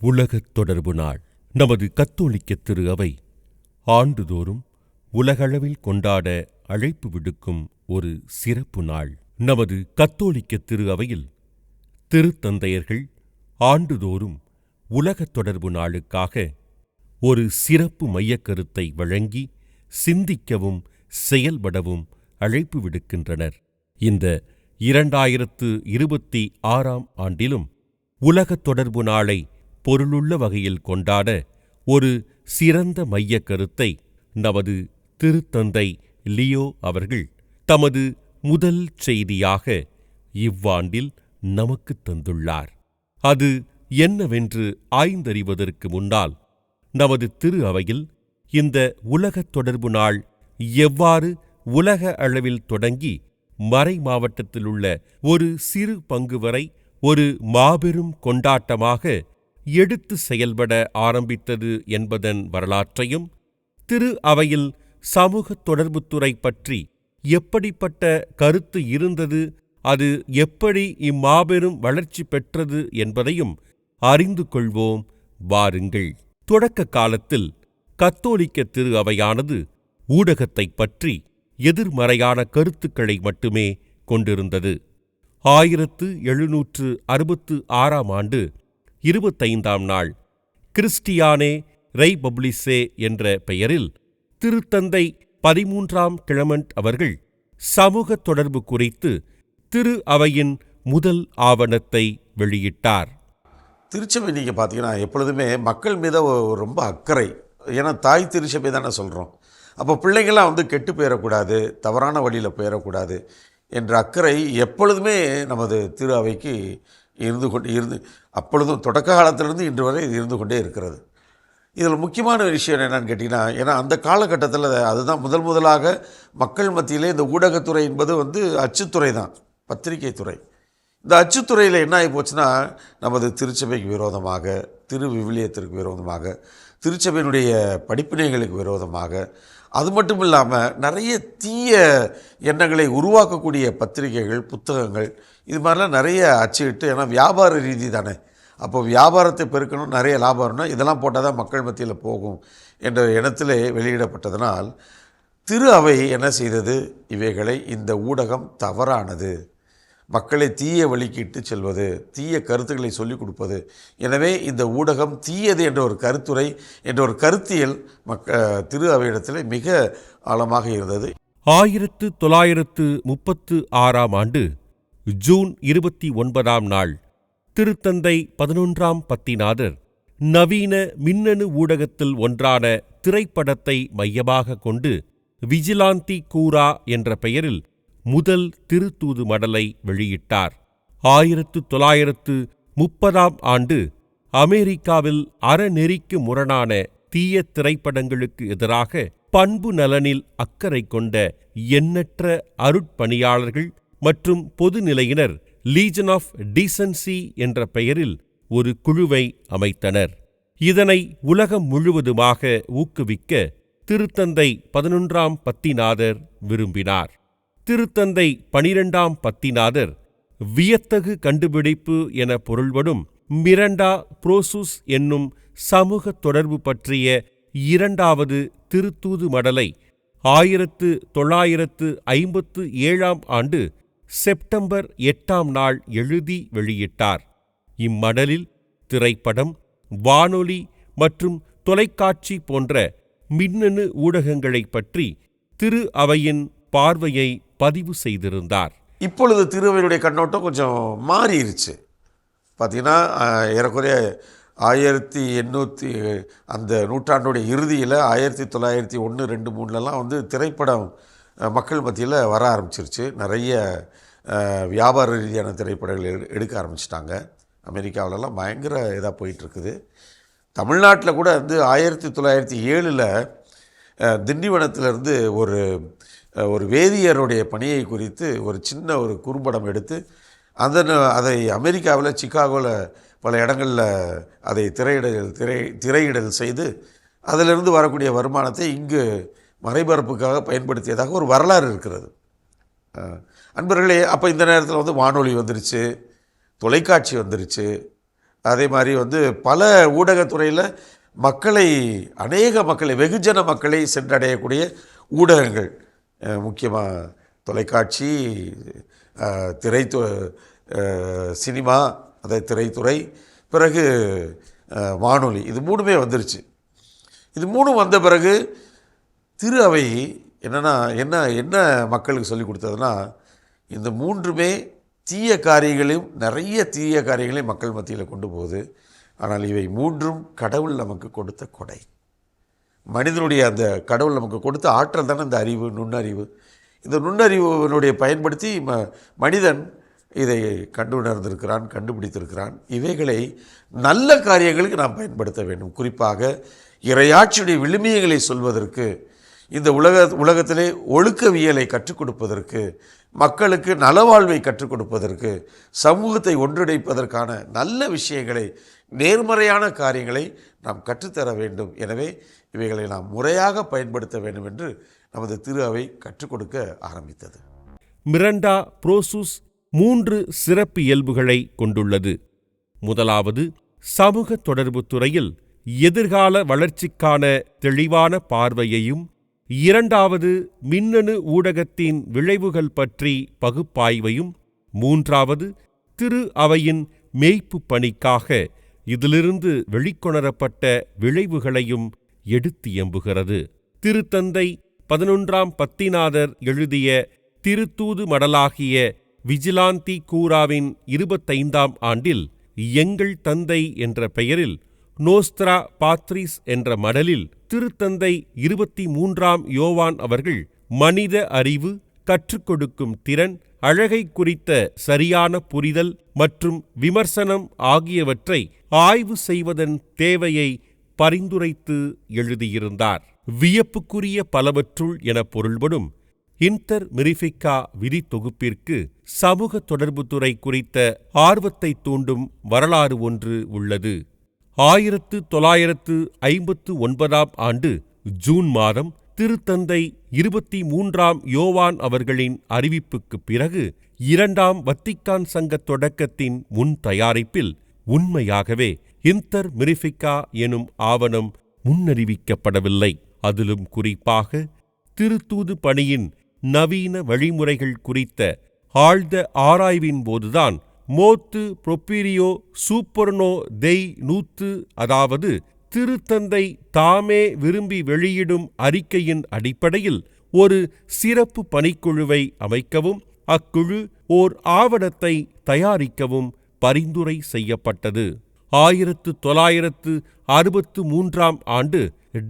உலகத் தொடர்பு நாள். நமது கத்தோலிக்க திரு அவை ஆண்டுதோறும் உலகளவில் கொண்டாட அழைப்பு விடுக்கும் ஒரு சிறப்பு நாள். நமது கத்தோலிக்க திரு அவையில் திருத்தந்தையர்கள் ஆண்டுதோறும் உலகத் தொடர்பு நாளுக்காக ஒரு சிறப்பு மையக்கருத்தை வழங்கி சிந்திக்கவும் செயல்படவும் அழைப்பு விடுக்கின்றனர். இந்த 2026 ஆண்டிலும் உலகத் தொடர்பு நாளை பொருளுள்ள வகையில் கொண்டாட ஒரு சிறந்த மையக் கருத்தை நமது திருத்தந்தை லியோ அவர்கள் தமது முதல் செய்தியாக இவ்வாண்டில் நமக்கு தந்துள்ளார். அது என்னவென்று ஆய்ந்தறிவதற்கு முன்னால் நமது திரு அவையில் இந்த உலகத் தொடர்பு நாள் எவ்வாறு உலக அளவில் தொடங்கி மறை மாவட்டத்திலுள்ள ஒரு சிறு பங்கு வரை ஒரு மாபெரும் கொண்டாட்டமாக எடுத்து செயல்பட ஆரம்பித்தது என்பதன் வரலாற்றையும், திரு அவையில் சமூக தொடர்புத்துறை பற்றி எப்படிப்பட்ட கருத்து இருந்தது, அது எப்படி இம்மாபெரும் வளர்ச்சி பெற்றது என்பதையும் அறிந்து கொள்வோம் வாருங்கள். தொடக்க காலத்தில் கத்தோலிக்க திரு அவையானது ஊடகத்தைப் பற்றி எதிர்மறையான கருத்துக்களை மட்டுமே கொண்டிருந்தது. 1766 ஆண்டு 25 நாள் கிறிஸ்டியானே ரெய்பப்ளிசே என்ற பெயரில் திருத்தந்தை 13 கிளமெண்ட் அவர்கள் சமூக தொடர்பு குறித்து திரு அவையின் முதல் ஆவணத்தை வெளியிட்டார். திருச்சபை நீங்கள் பார்த்தீங்கன்னா எப்பொழுதுமே மக்கள் மீது ரொம்ப அக்கறை. ஏன்னா தாய் திருச்சபை தானே சொல்கிறோம். அப்போ பிள்ளைங்கள்லாம் கெட்டு போயிடக்கூடாது, தவறான வழியில் போயிடக்கூடாது என்ற அக்கறை எப்பொழுதுமே நமது திரு அவைக்கு இருந்து அப்பொழுதும் தொடக்க காலத்திலிருந்து இன்று வரை இருந்து கொண்டே இருக்கிறது. இதில் முக்கியமான விஷயம் என்னென்னு கேட்டிங்கன்னா, ஏன்னா அந்த காலகட்டத்தில் அதுதான் முதலாக மக்கள் மத்தியிலே இந்த ஊடகத்துறை என்பது அச்சுத்துறை தான், பத்திரிகை துறை. இந்த அச்சுத்துறையில் என்ன ஆகி போச்சுன்னா, நமது திருச்சபைக்கு விரோதமாக, திரு விவிலியத்திற்கு விரோதமாக, திருச்சபையினுடைய படிப்பினைகளுக்கு விரோதமாக, அது மட்டும் இல்லாமல் நிறைய தீய எண்ணங்களை உருவாக்கக்கூடிய பத்திரிகைகள், புத்தகங்கள், இது மாதிரிலாம் நிறைய அச்சிட்டு, ஏன்னா வியாபார ரீதி தானே, அப்போ வியாபாரத்தை பெருக்கணும், நிறைய லாபம் வரணும், இதெல்லாம் போட்டால் தான் மக்கள் மத்தியில் போகும் என்ற எண்ணத்திலே வெளியிடப்பட்டதனால் திரு அவை என்ன செய்தது, இவைகளை இந்த ஊடகம் தவறானது, மக்களை தீய வழிக்கிட்டு செல்வது, தீய கருத்துக்களை சொல்லிக் கொடுப்பது, எனவே இந்த ஊடகம் தீயது என்ற ஒரு கருத்துரை என்ற ஒரு கருத்தியல் திரு அவையிடத்தில் மிக ஆழமாக இருந்தது. 1936 ஆண்டு ஜூன் 29 நாள் திருத்தந்தை 11 பத்திநாதர் நவீன மின்னணு ஊடகத்தில் ஒன்றான திரைப்படத்தை மையமாக கொண்டு விஜிலாந்தி கூரா என்ற பெயரில் முதல் திருத்தூது மடலை வெளியிட்டார். 1930 ஆண்டு அமெரிக்காவில் அறநெறிக்கு முரணான தீய திரைப்படங்களுக்கு எதிராக பண்பு நலனில் அக்கறை கொண்ட எண்ணற்ற அருட்பணியாளர்கள் மற்றும் பொதுநிலையினர் லீஜன் ஆஃப் டீசன்சி என்ற பெயரில் ஒரு குழுவை அமைத்தனர். இதனை உலகம் முழுவதுமாக ஊக்குவிக்க திருத்தந்தை 11 பத்திநாதர் விரும்பினார். திருத்தந்தை 12 பத்திநாதர் வியத்தகு கண்டுபிடிப்பு என பொருள்படும் மிரண்டா புரோசூஸ் என்னும் சமூக தொடர்பு பற்றிய 2வது திருத்தூது மடலை 1957 ஆண்டு செப்டம்பர் 8 நாள் எழுதி வெளியிட்டார். இம்மடலில் திரைப்படம், வானொலி மற்றும் தொலைக்காட்சி போன்ற மின்னணு ஊடகங்களைப் பற்றி திரு அவையின் பார்வையை பதிவு செய்திருந்தார். இப்பொழுது திருவையினுடைய கண்ணோட்டம் கொஞ்சம் மாறிடுச்சு. பார்த்திங்கன்னா ஏறக்குறைய 1800 அந்த நூற்றாண்டுடைய இறுதியில் 1901, 2, 3 திரைப்படம் மக்கள் மத்தியில் வர ஆரம்பிச்சிருச்சு. நிறைய வியாபார ரீதியான திரைப்படங்கள் எடுக்க ஆரம்பிச்சிட்டாங்க. அமெரிக்காவிலலாம் பயங்கர இதாக போயிட்டுருக்குது. தமிழ்நாட்டில் கூட 1907 திண்டிவனத்திலிருந்து ஒரு வேதியருடைய பணியை குறித்து ஒரு சின்ன ஒரு குறும்படம் எடுத்து அதை அமெரிக்காவில் சிகாகோவில் பல இடங்களில் அதை திரையிடல் செய்து அதிலிருந்து வரக்கூடிய வருமானத்தை இங்கு மறைபரப்புக்காக பயன்படுத்தியதாக ஒரு வரலாறு இருக்கிறது. அன்பர்களே, அப்போ இந்த நேரத்தில் வானொலி வந்துருச்சு, தொலைக்காட்சி வந்துருச்சு, அதே மாதிரி பல ஊடகத்துறையில் அநேக மக்களை, வெகுஜன மக்களை சென்றடையக்கூடிய ஊடகங்கள், முக்கியமாக தொலைக்காட்சி, சினிமா, அதாவது திரைத்துறை, பிறகு வானொலி, இது மூணுமே வந்துருச்சு. இது மூணும் வந்த பிறகு திரு அவை என்ன மக்களுக்கு சொல்லி கொடுத்ததுன்னா, இந்த மூன்றுமே தீய காரியங்களையும், நிறைய தீய காரியங்களையும் மக்கள் மத்தியில் கொண்டு போகுது. ஆனால் இவை மூன்றும் கடவுள் நமக்கு கொடுத்த கொடை. மனிதனுடைய அந்த கடவுள் நமக்கு கொடுத்த ஆற்றல் தானே இந்த அறிவு, நுண்ணறிவு. இந்த நுண்ணறிவினுடைய பயன்படுத்தி மனிதன் இதை கண்டுபிடித்திருக்கிறான். இவைகளை நல்ல காரியங்களுக்கு நாம் பயன்படுத்த வேண்டும். குறிப்பாக இறையாட்சியுடைய விழுமியங்களை சொல்வதற்கு, இந்த உலகத்திலே ஒழுக்கவியலை கற்றுக் கொடுப்பதற்கு, மக்களுக்கு நலவாழ்வை கற்றுக் கொடுப்பதற்கு, சமூகத்தை ஒன்றிணைப்பதற்கான நல்ல விஷயங்களை, நேர்மறையான காரியங்களை நாம் கற்றுத்தர வேண்டும். எனவே இவைகளை நாம் முறையாக பயன்படுத்த வேண்டும் என்று நமது திரு அவை கற்றுக் கொடுக்க ஆரம்பித்தது. மிரண்டா புரோசூஸ் 3 சிறப்பு இயல்புகளை கொண்டுள்ளது. முதலாவது, சமூக தொடர்பு துறையில் எதிர்கால வளர்ச்சிக்கான தெளிவான பார்வையையும், இரண்டாவது, மின்னணு ஊடகத்தின் விளைவுகள் பற்றி பகுப்பாய்வையும், மூன்றாவது, திரு அவையின் மேய்ப்பு பணிக்காக இதிலிருந்து வெளிக்கொணரப்பட்ட விளைவுகளையும் எடுத்து எம்புகிறது. திருத்தந்தை 11ஆம் பத்திநாதர் எழுதிய திருத்தூது மடலாகிய விஜிலாந்தி கூராவின் 25ஆம் ஆண்டில் எங்கள் தந்தை என்ற பெயரில் நோஸ்த்ரா பாத்ரிஸ் என்ற மடலில் திருத்தந்தை 23ஆம் யோவான் அவர்கள் மனித அறிவு, கற்றுக் கொடுக்கும் திறன், அழகை குறித்த சரியான புரிதல் மற்றும் விமர்சனம் ஆகியவற்றை ஆய்வு செய்வதன் தேவையை பரிந்துரைத்து எழுதியிருந்தார். வியப்புக்குரிய பலவற்றுள் என பொருள்படும் இன்டர் மிரிஃபிகா விதி தொகுப்பிற்கு சமூக தொடர்புத்துறை குறித்த ஆர்வத்தை தூண்டும் வரலாறு ஒன்று உள்ளது. 1959ஆம் ஆண்டு ஜூன் மாதம் திருத்தந்தை 23ஆம் யோவான் அவர்களின் அறிவிப்புக்குப் பிறகு 2ஆம் வத்திக்கான் சங்க தொடக்கத்தின் முன் தயாரிப்பில் உண்மையாகவே இன்டர் மிரிஃபிகா எனும் ஆவணம் முன்னறிவிக்கப்படவில்லை. அதிலும் குறிப்பாக திருத்தூது பணியின் நவீன வழிமுறைகள் குறித்த ஆழ்ந்த ஆராய்வின் போதுதான் மோத்து ப்ரொப்பீரியோ சூப்பர்னோ தெய் நூத்து, அதாவது திருத்தந்தை தாமே விரும்பி வெளியிடும் அறிக்கையின் அடிப்படையில் ஒரு சிறப்பு பணிக்குழுவை அமைக்கவும், அக்குழு ஓர் ஆவணத்தை தயாரிக்கவும் பரிந்துரை செய்யப்பட்டது. 1963ஆம் ஆண்டு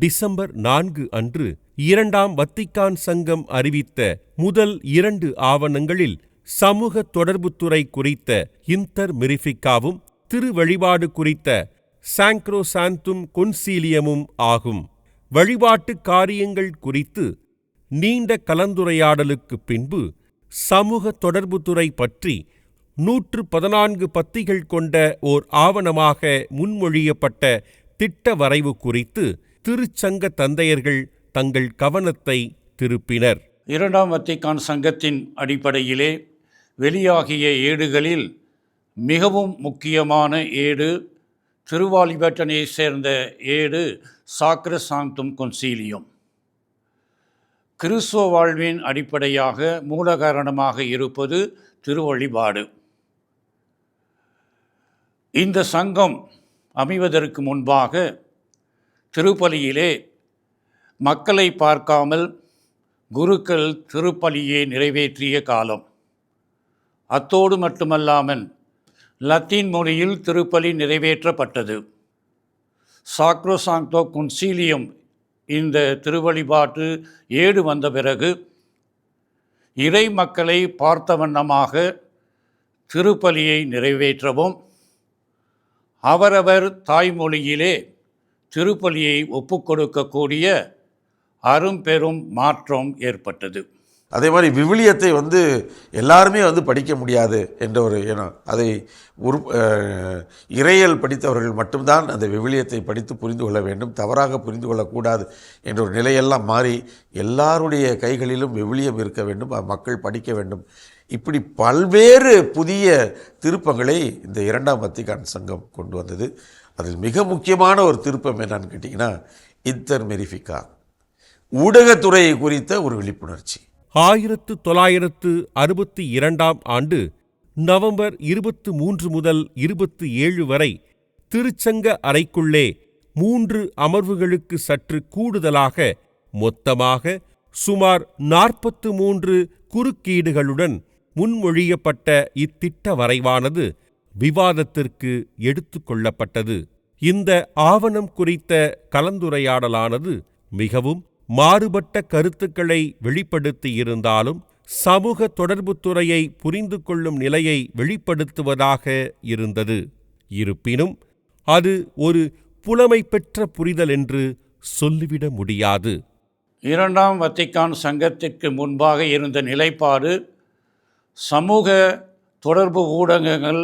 டிசம்பர் 4 அன்று 2ஆம் வத்திக்கான் சங்கம் அறிவித்த முதல் 2 ஆவணங்களில் சமூக தொடர்புத்துறை குறித்த இன்டர் மிரிஃபிகாவும், திரு வழிபாடு குறித்த சாங்க்ரோசாந்தும் கொன்சீலியமும் ஆகும். வழிபாட்டு காரியங்கள் குறித்து நீண்ட கலந்துரையாடலுக்கு பின்பு சமூக தொடர்புத்துறை பற்றி 114 பத்திகள் கொண்ட ஓர் ஆவணமாக முன்மொழியப்பட்ட திட்ட வரைவு குறித்து திருச்சங்க தந்தையர்கள் தங்கள் கவனத்தை திருப்பினர். 2ஆம் வத்திக்கான் சங்கத்தின் அடிப்படையிலே வெளியாகிய ஏடுகளில் மிகவும் முக்கியமான ஏடு திருவாலிபட்டனை சேர்ந்த ஏடு சாக்ரோசாந்தும் கொன்சீலியம். கிறிஸ்துவ வாழ்வின் அடிப்படையாக மூலகாரணமாக இருப்பது திருவழிபாடு. இந்த சங்கம் அமைவதற்கு முன்பாக திருப்பலியிலே மக்களை பார்க்காமல் குருக்கள் திருப்பலியை நிறைவேற்றிய காலம். அத்தோடு மட்டுமல்லாமல் லத்தீன் மொழியில் திருப்பலி நிறைவேற்றப்பட்டது. சாக்ரோசாந்தோ கொன்சீலியம் இந்த திருவழிபாட்டு ஏடு வந்த பிறகு இறை மக்களை பார்த்த வண்ணமாக திருப்பலியை நிறைவேற்றவும், அவரவர் தாய்மொழியிலே திருப்பலியை ஒப்புக்கொடுக்கக்கூடிய அரும்பெரும் மாற்றம் ஏற்பட்டது. அதே மாதிரி விவிலியத்தை எல்லாருமே படிக்க முடியாது என்ற ஒரு எண்ணம். அதை இறையியல் படித்தவர்கள் மட்டும்தான் அந்த விவிலியத்தை படித்து புரிந்து கொள்ள வேண்டும், தவறாக புரிந்து கொள்ளக்கூடாது என்ற ஒரு நிலையெல்லாம் மாறி எல்லாருடைய கைகளிலும் விவிலியம் இருக்க வேண்டும், மக்கள் படிக்க வேண்டும் இப்படி பல்வேறு புதிய திருப்பங்களை இந்த இரண்டாம் வத்திக்கான் சங்கம் கொண்டு வந்தது. அதில் மிக முக்கியமான ஒரு திருப்பம் என்னன்னு கேட்டிங்கன்னா, இன்டர் மெரிஃபிகா, ஊடகத்துறையை குறித்த ஒரு விழிப்புணர்ச்சி. 1962 ஆண்டு நவம்பர் 23 முதல் 27 வரை திருச்சங்க அறைக்குள்ளே 3 அமர்வுகளுக்கு சற்று கூடுதலாக மொத்தமாக சுமார் 43 குறுக்கீடுகளுடன் முன்மொழியப்பட்ட இத்திட்ட வரைவானது விவாதத்திற்கு எடுத்துக் கொள்ளப்பட்டது. இந்த ஆவணம் குறித்த கலந்துரையாடலானது மிகவும் மாறுபட்ட கருத்துக்களை வெளிப்படுத்தியிருந்தாலும் சமூக தொடர்புத்துறையை புரிந்து கொள்ளும் நிலையை வெளிப்படுத்துவதாக இருந்தது. இருப்பினும் அது ஒரு புலமை பெற்ற புரிதல் என்று சொல்லிவிட முடியாது. இரண்டாம் வத்திக்கான் சங்கத்திற்கு முன்பாக இருந்த நிலைப்பாடு சமூக தொடர்பு ஊடகங்கள்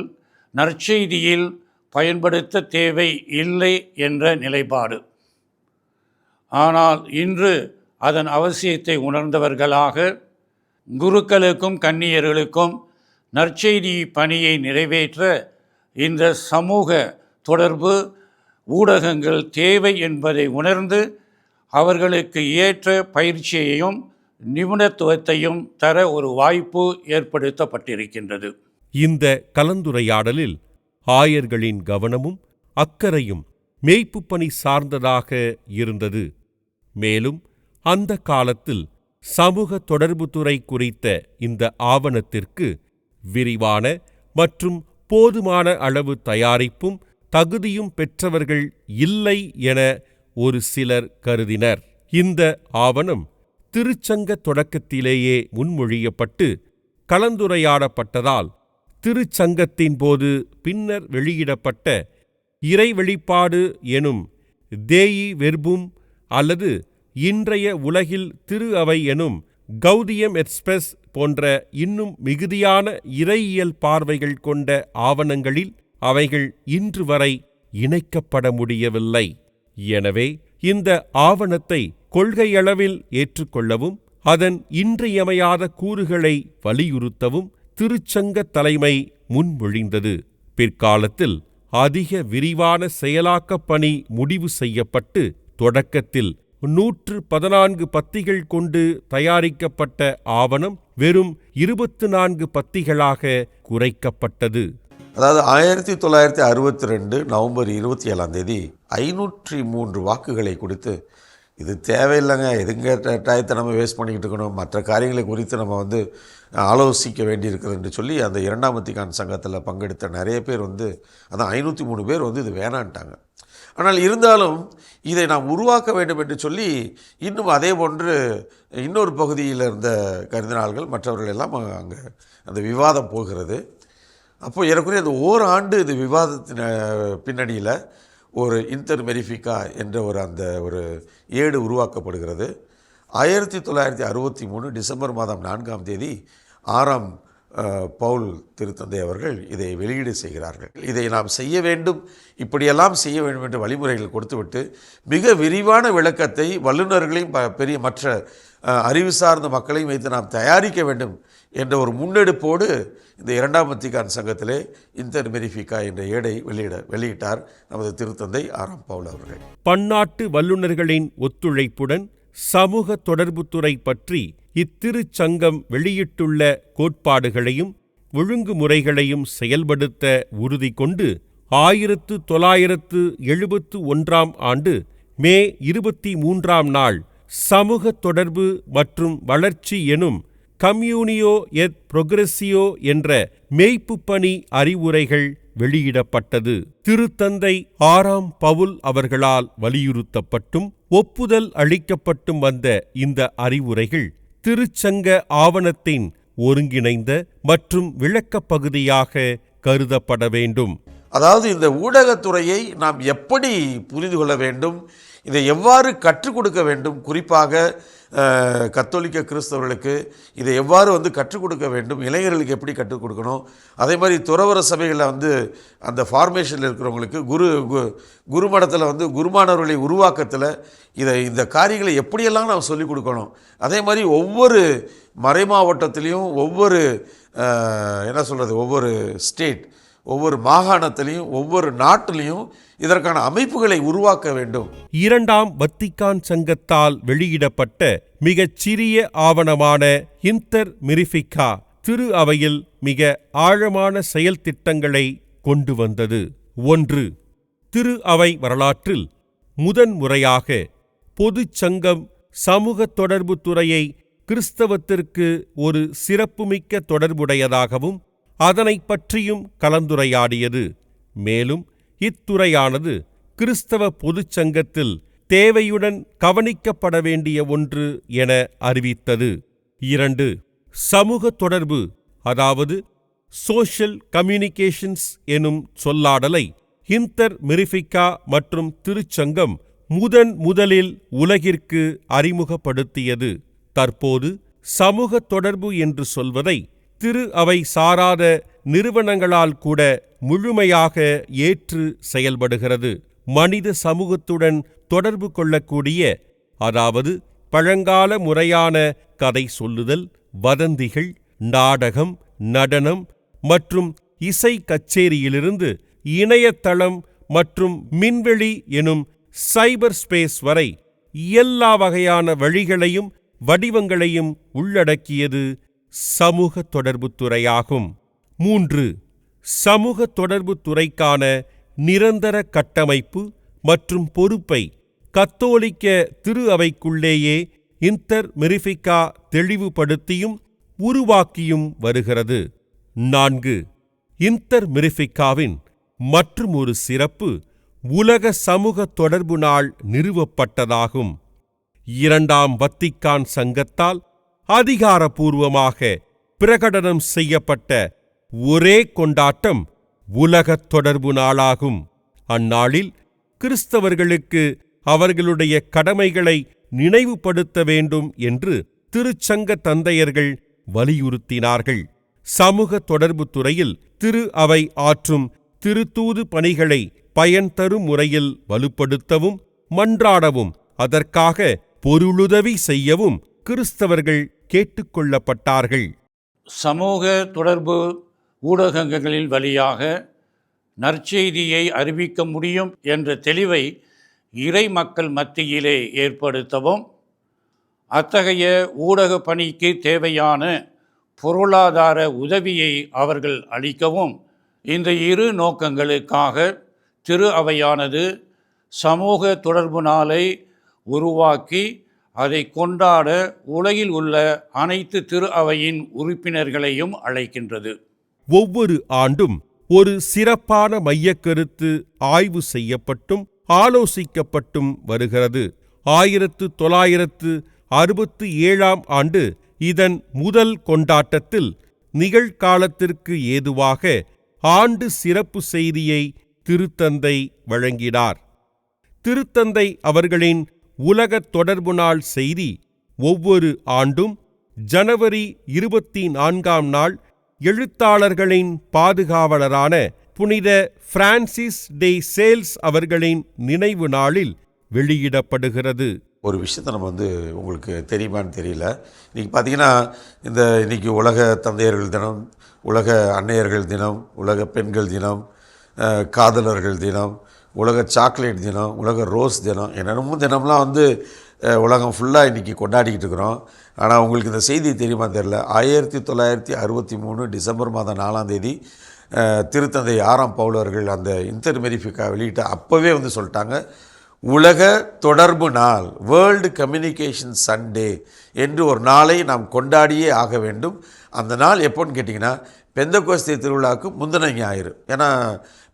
நற்செய்தியில் பயன்படுத்த தேவை இல்லை என்ற நிலைப்பாடு. ஆனால் இன்று அதன் அவசியத்தை உணர்ந்தவர்களாக குருக்களுக்கும் கன்னியர்களுக்கும் நற்செய்தி பணியை நிறைவேற்ற இந்த சமூக தொடர்பு ஊடகங்கள் தேவை என்பதை உணர்ந்து அவர்களுக்கு ஏற்ற பயிற்சியையும் நிபுணத்துவத்தையும் தர ஒரு வாய்ப்பு ஏற்படுத்தப்பட்டிருக்கின்றது. இந்த கலந்துரையாடலில் ஆயர்களின் கவனமும் அக்கறையும் மேய்ப்புப் பணி சார்ந்ததாக இருந்தது. மேலும் அந்த காலத்தில் சமூக தொடர்புத்துறை குறித்த இந்த ஆவணத்திற்கு விரிவான மற்றும் போதுமான அளவு தயாரிப்பும் தகுதியும் பெற்றவர்கள் இல்லை என ஒரு சிலர் கருதினர். இந்த ஆவணம் திருச்சங்க தொடக்கத்திலேயே முன்மொழியப்பட்டு கலந்துரையாடப்பட்டதால் திருச்சங்கத்தின் போது பின்னர் வெளியிடப்பட்ட இறை வெளிப்பாடு எனும் தேயி வெர்பும் அல்லது இன்றைய உலகில் திரு அவை எனும் கௌதியம் எக்ஸ்பிரஸ் போன்ற இன்னும் மிகுதியான இறையியல் பார்வைகள் கொண்ட ஆவணங்களில் அவைகள் இன்று வரை இணைக்கப்பட முடியவில்லை. எனவே இந்த ஆவணத்தை கொள்கையளவில் ஏற்றுக்கொள்ளவும் அதன் இன்றியமையாத கூறுகளை வலியுறுத்தவும் திருச்சங்க தலைமை முன்மொழிந்தது. பிற்காலத்தில் அதிக விரிவான செயலாக்கப் பணி முடிவு செய்யப்பட்டு தொடக்கத்தில் 114 பத்திகள் கொண்டு தயாரிக்கப்பட்ட ஆவணம் வெறும் 24 பத்திகளாக குறைக்கப்பட்டது. அதாவது 1962 நவம்பர் 27 503 வாக்குகளை கொடுத்து இது தேவையில்லைங்க, எதுங்க டயத்தை நம்ம வேஸ்ட் பண்ணிக்கிட்டு இருக்கணும், மற்ற காரியங்களை குறித்து நம்ம ஆலோசிக்க வேண்டியிருக்குது என்று சொல்லி அந்த இரண்டாம் வத்திக்கான் சங்கத்தில் பங்கெடுத்த நிறைய பேர் அதான் 503 பேர் இது வேணான்ட்டாங்க. ஆனால் இருந்தாலும் இதை நாம் உருவாக்க வேண்டும் என்று சொல்லி இன்னும் அதே போன்று இன்னொரு பகுதியில் இருந்த கருதினாள்கள் மற்றவர்கள் எல்லாம் அங்கே அந்த விவாதம் போகிறது. அப்போது ஏறக்குறைய அந்த ஓராண்டு இது விவாதத்தின் பின்னணியில் ஒரு இன்டர் மெரிஃபிகா என்ற ஒரு ஏடு உருவாக்கப்படுகிறது. 1963 டிசம்பர் மாதம் 4 6ஆம் பவுல் திருத்தந்தை அவர்கள் இதை வெளியீடு செய்கிறார்கள். இதை நாம் செய்ய வேண்டும், இப்படியெல்லாம் செய்ய வேண்டும் என்ற வழிமுறைகள் கொடுத்துவிட்டு மிக விரிவான விளக்கத்தை வல்லுநர்களையும் பெரிய மற்ற அறிவு சார்ந்த மக்களையும் வைத்து நாம் தயாரிக்க வேண்டும் என்ற ஒரு முன்னெடுப்போடு இந்த இரண்டாம் வத்திக்கான் சங்கத்திலே இன்டர் மெரிஃபிகா என்ற ஏடை வெளியிட்டார் நமது திருத்தந்தை 6ஆம் பவுல் அவர்கள். பன்னாட்டு வல்லுநர்களின் ஒத்துழைப்புடன் சமூக தொடர்புத்துறை பற்றி இத்திருச்சங்கம் வெளியிட்டுள்ள கோட்பாடுகளையும் ஒழுங்குமுறைகளையும் செயல்படுத்த உறுதி கொண்டு 1971 மே 23 சமூக தொடர்பு மற்றும் வளர்ச்சி எனும் கம்யூனியோ எத் புரோகிரசியோ என்ற மேய்ப்புப் பணி அறிவுரைகள் வெளியிடப்பட்டது. திருத்தந்தை 6ஆம் பவுல் அவர்களால் வலியுறுத்தப்பட்டும் ஒப்புதல் அளிக்கப்பட்டும் வந்த இந்த அறிவுரைகள் திருச்சங்க ஆவணத்தின் ஒருங்கிணைந்த மற்றும் விளக்கப் பகுதியாக கருதப்பட வேண்டும். அதாவது இந்த ஊடகத்துறையை நாம் எப்படி புரிந்து கொள்ள வேண்டும், இதை எவ்வாறு கற்றுக் கொடுக்க வேண்டும், குறிப்பாக கத்தோலிக்க கிறிஸ்தவர்களுக்கு இதை எவ்வாறு கற்றுக் கொடுக்க வேண்டும், இளைஞர்களுக்கு எப்படி கற்றுக் கொடுக்கணும், அதே மாதிரி துறவர சபைகளில் அந்த ஃபார்மேஷனில் இருக்கிறவங்களுக்கு குருமடத்தில் குருமானவர்களை உருவாக்கத்தில் இந்த காரியங்களை எப்படியெல்லாம் நாம் சொல்லிக் கொடுக்கணும், அதே மாதிரி ஒவ்வொரு மறை மாவட்டத்திலையும் ஒவ்வொரு என்ன சொல்கிறது, ஒவ்வொரு ஸ்டேட், ஒவ்வொரு மாகாணத்திலையும் ஒவ்வொரு நாட்டிலையும் இதற்கான அமைப்புகளை உருவாக்க வேண்டும். இரண்டாம் வத்திக்கான் சங்கத்தால் வெளியிடப்பட்ட மிகச் சிறிய ஆவணமான இன்டர் மிரிஃபிகா திரு அவையில் மிக ஆழமான செயல் திட்டங்களை கொண்டு வந்தது. 1. திரு அவை வரலாற்றில் முதன்முறையாக பொதுச் சங்கம் சமூக தொடர்பு துறையை கிறிஸ்தவத்திற்கு ஒரு சிறப்புமிக்க தொடர்புடையதாகவும் அதனைப் பற்றியும் கலந்துரையாடியது. மேலும் இத்துறையானது கிறிஸ்தவ பொதுச் சங்கத்தில் தேவையுடன் கவனிக்கப்பட வேண்டிய ஒன்று என அறிவித்தது. 2. சமூக தொடர்பு, அதாவது சோஷியல் கம்யூனிகேஷன்ஸ் எனும் சொல்லாடலை இன்டர் மிரிஃபிகா மற்றும் திருச்சங்கம் முதலில் உலகிற்கு அறிமுகப்படுத்தியது. தற்போது சமூக தொடர்பு என்று சொல்வதை திரு அவை சாராத நிறுவனங்களால் கூட முழுமையாக ஏற்று செயல்படுகிறது. மனித சமூகத்துடன் தொடர்பு கொள்ளக்கூடிய, அதாவது பழங்கால முறையான கதை சொல்லுதல், வதந்திகள், நாடகம், நடனம் மற்றும் இசை கச்சேரியிலிருந்து இணையதளம் மற்றும் மின்வெளி எனும் சைபர் ஸ்பேஸ் வரை எல்லா வகையான வழிகளையும் வடிவங்களையும் உள்ளடக்கியது சமூக தொடர்பு துறையாகும். 3. சமூக தொடர்பு துறைக்கான நிரந்தர கட்டமைப்பு மற்றும் பொறுப்பை கத்தோலிக்க திரு அவைக்குள்ளேயே இன்டர் மிரிஃபிகா தெளிவுபடுத்தியும் உருவாக்கியும் வருகிறது. 4. இன்டர் மிரிஃபிகாவின் மற்றுமொரு சிறப்பு உலக சமூக தொடர்பு நாள் நிறுவப்பட்டதாகும். இரண்டாம் வத்திக்கான் சங்கத்தால் அதிகாரப்பூர்வமாக பிரகடனம் செய்யப்பட்ட ஒரே கொண்டாட்டம் உலகத் தொடர்பு நாளாகும். அந்நாளில் கிறிஸ்தவர்களுக்கு அவர்களுடைய கடமைகளை நினைவுபடுத்த வேண்டும் என்று திருச்சங்க தந்தையர்கள் வலியுறுத்தினார்கள். சமூக தொடர்பு துறையில் திரு அவை ஆற்றும் திருத்தூது பணிகளை பயன்தரும் முறையில் வலுப்படுத்தவும் மன்றாடவும் அதற்காக பொருளுதவி செய்யவும் கிறிஸ்தவர்கள் கேட்டுக்கொள்ளப்பட்டார்கள். சமூக தொடர்பு ஊடகங்களின் வழியாக நற்செய்தியை அறிவிக்க முடியும் என்ற தெளிவை இறை மக்கள் மத்தியிலே ஏற்படுத்தவும், அத்தகைய ஊடக பணிக்கு தேவையான பொருளாதார உதவியை அவர்கள் அளிக்கவும், இந்த இரு நோக்கங்களுக்காக திரு அவையானது சமூக தொடர்பு நாளை உருவாக்கி அதை கொண்டாட உலகில் உள்ள அனைத்து திரு அவையின் உறுப்பினர்களையும் அழைக்கின்றது. ஒவ்வொரு ஆண்டும் ஒரு சிறப்பான மையக்கருத்து ஆய்வு செய்யப்பட்டும் ஆலோசிக்கப்பட்டும் வருகிறது. 1967ஆம் ஆண்டு இதன் முதல் கொண்டாட்டத்தில் நிகழ்காலத்திற்கு ஏதுவாக ஆண்டு சிறப்பு செய்தியை திருத்தந்தை வழங்கினார். திருத்தந்தை அவர்களின் உலக தொடர்பு நாள் செய்தி ஒவ்வொரு ஆண்டும் ஜனவரி 24ஆம் நாள் எழுத்தாளர்களின் பாதுகாவலரான புனித பிரான்சிஸ் டே சேல்ஸ் அவர்களின் நினைவு நாளில் வெளியிடப்படுகிறது. ஒரு விஷயத்தை நம்ம உங்களுக்கு தெரியுமான்னு தெரியல. இன்றைக்கி பார்த்தீங்கன்னா இன்றைக்கி உலக தந்தையர்கள் தினம், உலக அன்னையர்கள் தினம், உலக பெண்கள் தினம், காதலர்கள் தினம், உலக சாக்லேட் தினம், உலக ரோஸ் தினம், என்னென்னமோ தினம்லாம் உலகம் ஃபுல்லாக இன்றைக்கி கொண்டாடிக்கிட்டு இருக்கிறோம். ஆனால் உங்களுக்கு இந்த செய்தி தெரியுமா தெரியல. 1963 டிசம்பர் மாதம் 4ஆம் தேதி திருத்தந்தை 6ஆம் பவுல் அவர்கள் அந்த இன்டர் மிரிஃபிகா வெளியிட்ட அப்போவே சொல்லிட்டாங்க, உலக தொடர்பு நாள், வேர்ல்டு கம்யூனிகேஷன் சண்டே என்று ஒரு நாளை நாம் கொண்டாடியே ஆக வேண்டும். அந்த நாள் எப்போன்னு கேட்டிங்கன்னா பெந்தகோஸ்தே திருவிழாவுக்கு முந்தின ஞாயிறு. ஏன்னா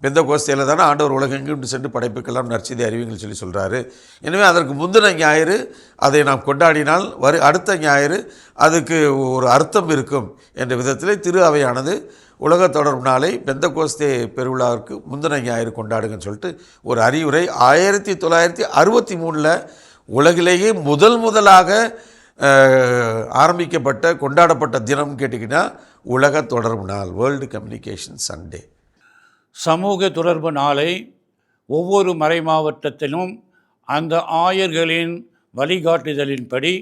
பெந்தகோஸ்தேயில் தானே ஆண்டவர் உலகெங்கும் சென்று படைப்புக்கெல்லாம் நற்செய்தி அறிவிங்கன்னு சொல்கிறாரு. எனவே அதற்கு முந்தின ஞாயிறு அதை நாம் கொண்டாடினால் அடுத்த ஞாயிறு அதுக்கு ஒரு அர்த்தம் இருக்கும் என்ற விதத்தில் திரு அவையானது உலக தொடர்பு நாளை பெந்தகோஸ்தே பெருவிழாவிற்கு முந்தின ஞாயிறு கொண்டாடுங்கன்னு சொல்லிட்டு ஒரு அறிவுரை 1963 உலகிலேயே முதலாக ஆரம்பிக்கப்பட்ட கொண்டாடப்பட்ட தினம் கேட்டிங்கன்னா உலக தொடர்பு நாள், வேர்ல்டு கம்யூனிகேஷன் சண்டே. சமூக தொடர்பு நாளை ஒவ்வொரு மறை மாவட்டத்திலும் அந்த ஆயர்களின் வழிகாட்டுதலின்படி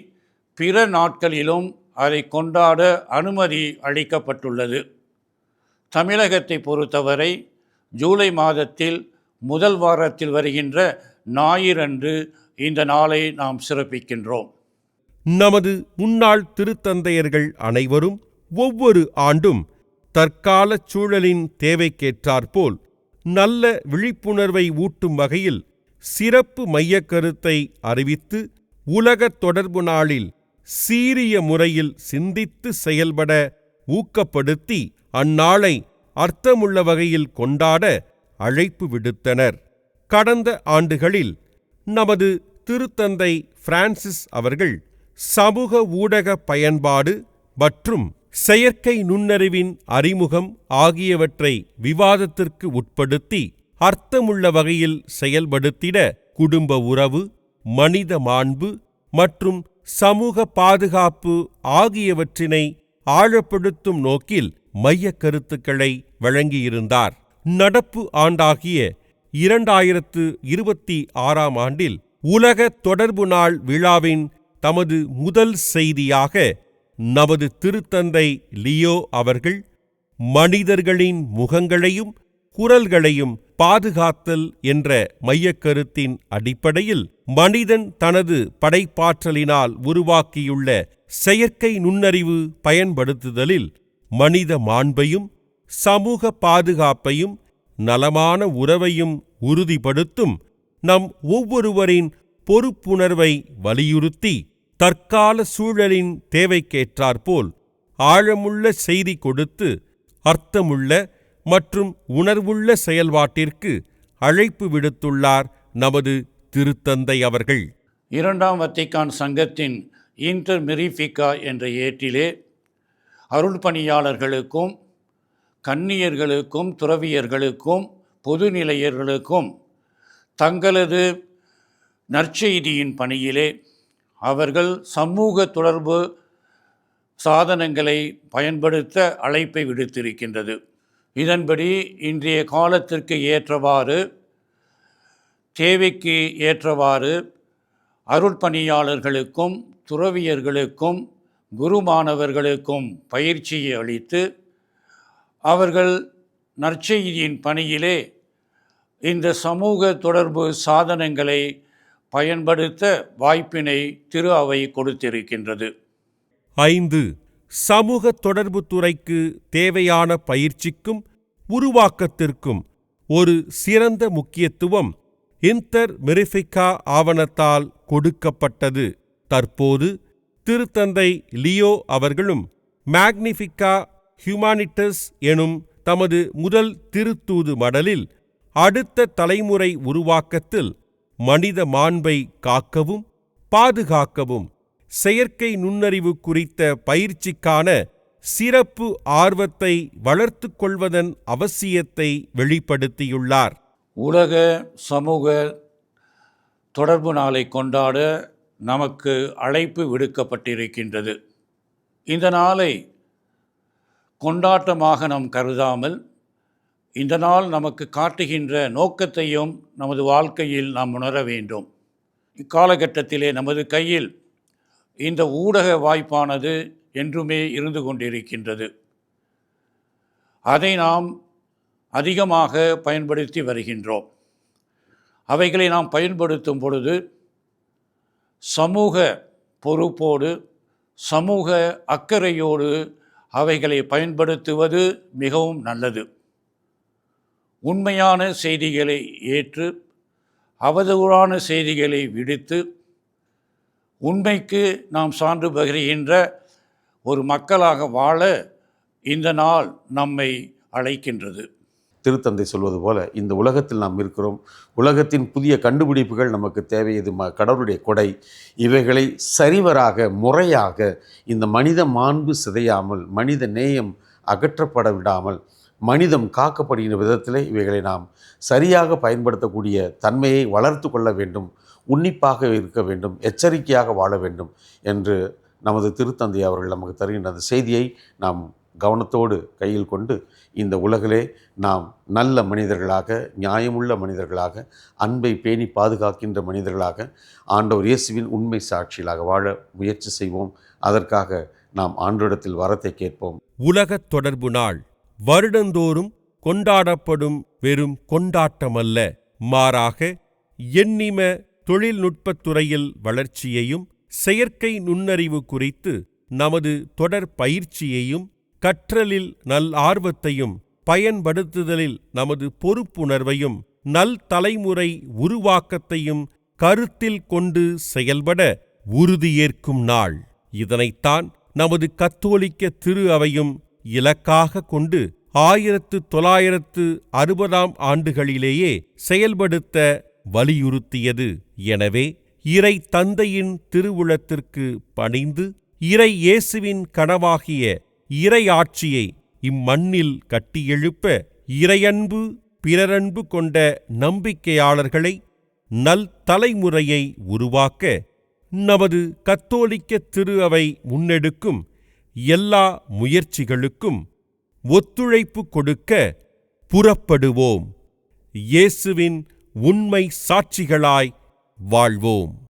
பிற நாட்களிலும் அதை கொண்டாட அனுமதி அளிக்கப்பட்டுள்ளது. தமிழகத்தை பொறுத்தவரை ஜூலை மாதத்தில் முதல் வாரத்தில் வருகின்ற ஞாயிறன்று இந்த நாளை நாம் சிறப்பிக்கின்றோம். நமது முன்னாள் திருத்தந்தையர்கள் அனைவரும் ஒவ்வொரு ஆண்டும் தற்கால சூழலின் தேவைக்கேற்றாற்போல் நல்ல விழிப்புணர்வை ஊட்டும் வகையில் சிறப்பு மையக்கருத்தை அறிவித்து உலக தொடர்பு நாளில் சீரிய முறையில் சிந்தித்து செயல்பட ஊக்கப்படுத்தி அந்நாளை அர்த்தமுள்ள வகையில் கொண்டாட அழைப்பு விடுத்தனர். கடந்த ஆண்டுகளில் நமது திருத்தந்தை பிரான்சிஸ் அவர்கள் சமூக ஊடக பயன்பாடு மற்றும் செயற்கை நுண்ணறிவின் அறிமுகம் ஆகியவற்றை விவாதத்திற்கு உட்படுத்தி அர்த்தமுள்ள வகையில் செயல்படுத்திட குடும்ப உறவு, மனித மாண்பு மற்றும் சமூக பாதுகாப்பு ஆகியவற்றினை ஆழப்படுத்தும் நோக்கில் மையக் கருத்துக்களை வழங்கியிருந்தார். நடப்பு ஆண்டாகிய 2026ஆம் ஆண்டில் உலக தொடர்பு நாள் விழாவின் தமது முதல் செய்தியாக நமது திருத்தந்தை லியோ அவர்கள் மனிதர்களின் முகங்களையும் குரல்களையும் பாதுகாத்தல் என்ற மையக்கருத்தின் அடிப்படையில் மனிதன் தனது படைப்பாற்றலினால் உருவாக்கியுள்ள செயற்கை நுண்ணறிவு பயன்படுத்துதலில் மனித மாண்பையும் சமூக பாதுகாப்பையும் நலமான உறவையும் உறுதிப்படுத்தும் நம் ஒவ்வொருவரின் பொறுப்புணர்வை வலியுறுத்தி தற்கால சூழலின் தேவைக்கேற்றாற்போல் ஆழமுள்ள செய்தி கொடுத்து அர்த்தமுள்ள மற்றும் உணர்வுள்ள செயல்பாட்டிற்கு அழைப்பு விடுத்துள்ளார் நமது திருத்தந்தை அவர்கள். இரண்டாம் வத்திக்கான் சங்கத்தின் இன்டர் மிரிஃபிகா என்ற ஏட்டிலே அருள்பணியாளர்களுக்கும் கன்னியர்களுக்கும் துறவியர்களுக்கும் பொதுநிலையர்களுக்கும் தங்களது நற்செய்தியின் பணியிலே அவர்கள் சமூக தொடர்பு சாதனங்களை பயன்படுத்த அழைப்பை விடுத்திருக்கின்றது. இதன்படி இன்றைய காலத்திற்கு ஏற்றவாறு தேவைக்கு ஏற்றவாறு அருட்பணியாளர்களுக்கும் துறவியர்களுக்கும் குருமானவர்களுக்கும் பயிற்சியை அளித்து அவர்கள் நற்செய்தியின் பணியிலே இந்த சமூக தொடர்பு சாதனங்களை பயன்படுத்த வாய்ப்பினை திரு அவை கொடுத்திருக்கின்றது. 5. சமூக தொடர்பு துறைக்கு தேவையான பயிற்சிக்கும் உருவாக்கத்திற்கும் ஒரு சிறந்த முக்கியத்துவம் இன்டர் மிரிஃபிகா ஆவணத்தால் கொடுக்கப்பட்டது. தற்போது திருத்தந்தை லியோ அவர்களும் மேக்னிஃபிகா ஹியூமானிட்டஸ் எனும் தமது முதல் திருத்தூது மடலில் அடுத்த தலைமுறை உருவாக்கத்தில் மனித மாண்பை காக்கவும் பாதுகாக்கவும் செயற்கை நுண்ணறிவு குறித்த பயிற்சிக்கான சிறப்பு ஆர்வத்தை வளர்த்துக் கொள்வதன் அவசியத்தை வெளிப்படுத்தியுள்ளார். உலக சமூக தொடர்பு நாளை கொண்டாட நமக்கு அழைப்பு விடுக்கப்பட்டிருக்கின்றது. இந்த நாளை கொண்டாட்டமாக நாம் கருதாமல் இந்த நாள் நமக்கு காட்டுகின்ற நோக்கத்தையும் நமது வாழ்க்கையில் நாம் உணர வேண்டும். இக்காலகட்டத்திலே நமது கையில் இந்த ஊடக வாய்ப்பானது என்றுமே இருந்து கொண்டிருக்கின்றது. அதை நாம் அதிகமாக பயன்படுத்தி வருகின்றோம். அவைகளை நாம் பயன்படுத்தும் பொழுது சமூக பொறுப்போடு சமூக அக்கறையோடு அவைகளை பயன்படுத்துவது மிகவும் நல்லது. உண்மையான செய்திகளை ஏற்று அவதூறான செய்திகளை விடுத்து உண்மைக்கு நாம் சான்று பகிர்கின்ற ஒரு மக்களாக வாழ இந்த நாள் நம்மை அழைக்கின்றது. திருத்தந்தை சொல்வது போல இந்த உலகத்தில் நாம் இருக்கிறோம். உலகத்தின் புதிய கண்டுபிடிப்புகள் நமக்கு தேவை. இது கடவுளுடைய கொடை. இவைகளை சரிவராக முறையாக இந்த மனித மாண்பு சிதையாமல் மனித நேயம் அகற்றப்பட விடாமல் மனிதம் காக்கப்படுகின்ற விதத்தில் இவைகளை நாம் சரியாக பயன்படுத்தக்கூடிய தன்மையை வளர்த்து கொள்ள வேண்டும். உன்னிப்பாக இருக்க வேண்டும். எச்சரிக்கையாக வாழ வேண்டும் என்று நமது திருத்தந்தை அவர்கள் நமக்கு தருகின்ற அந்த செய்தியை நாம் கவனத்தோடு கையில் கொண்டு இந்த உலகிலே நாம் நல்ல மனிதர்களாக, நியாயமுள்ள மனிதர்களாக, அன்பை பேணி பாதுகாக்கின்ற மனிதர்களாக, ஆண்டவர் இயேசுவின் உண்மை சாட்சிகளாக வாழ முயற்சி செய்வோம். அதற்காக நாம் ஆண்டவரிடத்தில் வரத்தை கேட்போம். உலகத் தொடர்பு நாள் வருடந்தோறும் கொண்டாடப்படும் வெறும் கொண்டாட்டமல்ல, மாறாக எண்ணிம தொழில்நுட்பத் துறையில் வளர்ச்சியையும் செயற்கை நுண்ணறிவு குறித்து நமது தொடர் பயிற்சியையும் கற்றலில் நல் ஆர்வத்தையும் பயன்படுத்துதலில் நமது பொறுப்புணர்வையும் நல் தலைமுறை உருவாக்கத்தையும் கருத்தில் கொண்டு செயல்பட உறுதியேற்கும் நாள். இதனைத்தான் நமது கத்தோலிக்க திரு அவையும் இலக்காக கொண்டு 1960 ஆண்டுகளிலேயே செயல்படுத்த வலியுறுத்தியது. எனவே இறை தந்தையின் திருவுளத்திற்கு பணிந்து இறை இயேசுவின் கனவாகிய இறை ஆட்சியை இம்மண்ணில் கட்டியெழுப்ப இறையன்பு பிறரன்பு கொண்ட நம்பிக்கையாளர்களை நல் தலைமுறையை உருவாக்க நமது கத்தோலிக்க திரு அவை முன்னெடுக்கும் எல்லா முயற்சிகளுக்கும் ஒத்துழைப்பு கொடுக்க புறப்படுவோம். இயேசுவின் உண்மை சாட்சிகளாய் வாழ்வோம்.